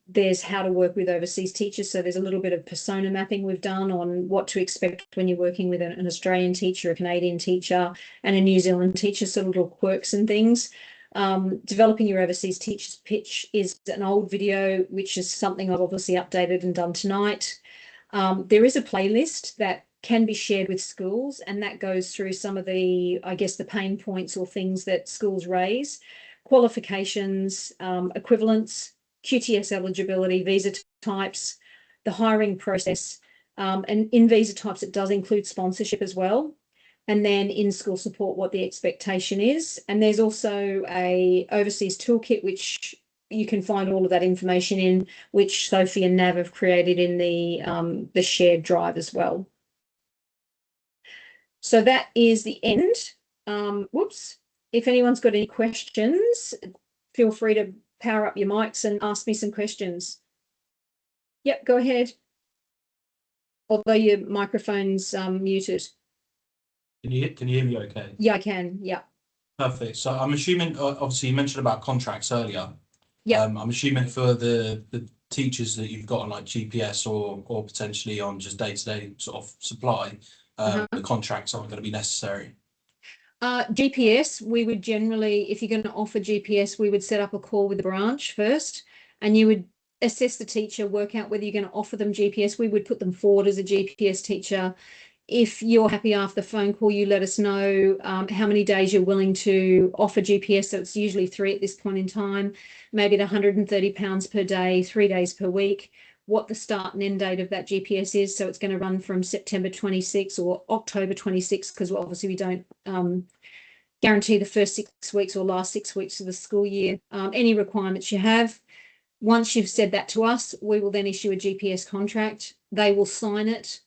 there's how to work with overseas teachers. So there's a little bit of persona mapping we've done on what to expect when you're working with an Australian teacher, a Canadian teacher, and a New Zealand teacher, so little quirks and things. Developing your overseas teacher's pitch is an old video, which is something I've obviously updated and done tonight. There is a playlist that can be shared with schools, and that goes through some of the, I guess, the pain points or things that schools raise: qualifications, equivalence, QTS eligibility, visa types, the hiring process, and in visa types it does include sponsorship as well. And then in school support, what the expectation is. And there's also a overseas toolkit, which you can find all of that information in, which Sophie and Nav have created in the shared drive as well. So that is the end. Whoops. If anyone's got any questions, feel free to power up your mics and ask me some questions. Yep, go ahead. Although your microphone's muted. Can you hear me okay? Yeah, I can. Yeah. Perfect. So I'm assuming, obviously you mentioned about contracts earlier. Yeah. I'm assuming for the teachers that you've got on like GPS or potentially on just day-to-day sort of supply, the contracts aren't going to be necessary. GPS, we would generally, if you're going to offer GPS, we would set up a call with the branch first, and you would assess the teacher, work out whether you're going to offer them GPS. We would put them forward as a GPS teacher. If you're happy after the phone call, you let us know how many days you're willing to offer GPS. So it's usually 3 at this point in time, maybe at £130 per day, 3 days per week, what the start and end date of that GPS is. So it's going to run from September 26 or October 26, because obviously we don't guarantee the first 6 weeks or last 6 weeks of the school year. Any requirements you have. Once you've said that to us, we will then issue a GPS contract. They will sign it.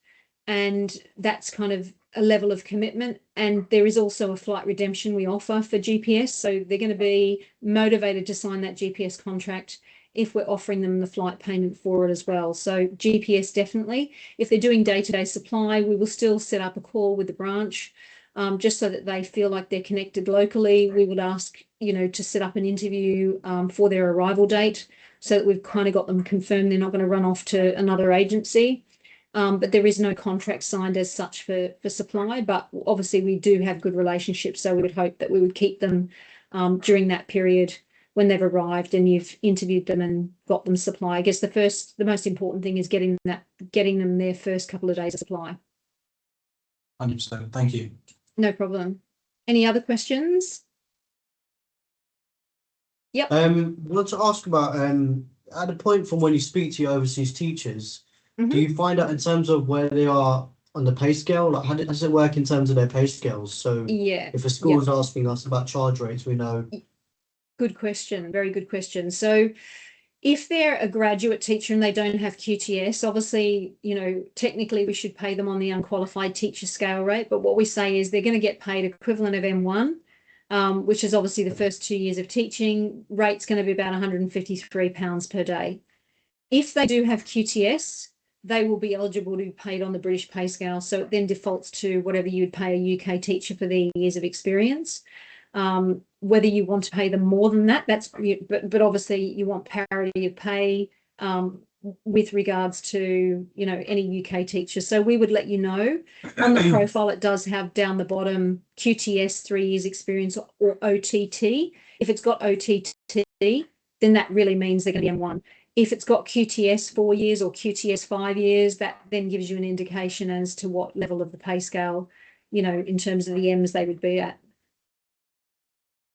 And that's kind of a level of commitment. And there is also a flight redemption we offer for GPS. So they're going to be motivated to sign that GPS contract if we're offering them the flight payment for it as well. So GPS definitely. If they're doing day-to-day supply, we will still set up a call with the branch just so that they feel like they're connected locally. We would ask, you know, to set up an interview for their arrival date so that we've kind of got them confirmed they're not going to run off to another agency. But there is no contract signed as such for supply, but obviously we do have good relationships, so we would hope that we would keep them during that period when they've arrived and you've interviewed them and got them supply. I guess the most important thing is getting them their first couple of days of supply. 100%. Thank you. No problem. Any other questions? Yep. I want to ask about at the point from when you speak to your overseas teachers, do you find out in terms of where they are on the pay scale? Like, how does it work in terms of their pay scales? So Yeah. if a school is asking us about charge rates, we know. Good question. Very good question. So if they're a graduate teacher and they don't have QTS, obviously, you know, technically we should pay them on the unqualified teacher scale rate. But what we say is they're going to get paid equivalent of M1, which is obviously the first 2 years of teaching. Rate's going to be about £153 per day. If they do have QTS, they will be eligible to be paid on the British pay scale. So it then defaults to whatever you would pay a UK teacher for their years of experience. Whether you want to pay them more than that, but obviously you want parity of pay with regards to, you know, any UK teacher. So we would let you know on the profile. It does have down the bottom QTS 3 years experience or OTT. If it's got OTT, then that really means they're going to be M1. If it's got QTS 4 years or QTS 5 years, that then gives you an indication as to what level of the pay scale, you know, in terms of the M's they would be at.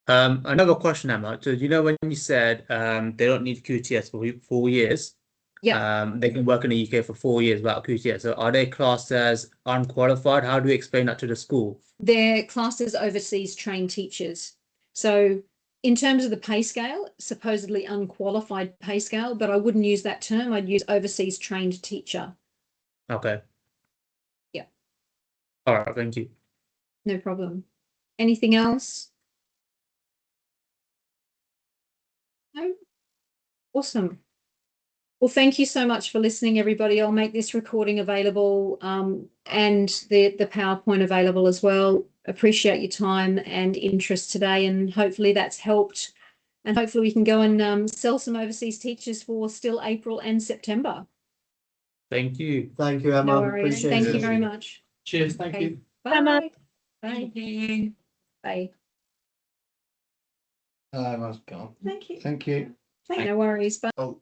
Another question, Emma. So you know when you said they don't need QTS for 4 years, they can work in the UK for 4 years without QTS. So are they classed as unqualified? How do we explain that to the school? They're classed as overseas trained teachers. So in terms of the pay scale, supposedly unqualified pay scale, but I wouldn't use that term. I'd use overseas trained teacher. Okay. Yeah. All right. Thank you. No problem. Anything else? No? Awesome. Well, thank you so much for listening, everybody. I'll make this recording available and the PowerPoint available as well. Appreciate your time and interest today, and hopefully that's helped. And hopefully we can go and sell some overseas teachers for still April and September. Thank you. Thank you, Emma. No worries. Appreciate Thank it. you very much. Cheers. Thank Okay. you. Bye. Emma. Bye. you. Bye. Thank you. No worries. Bye. Oh.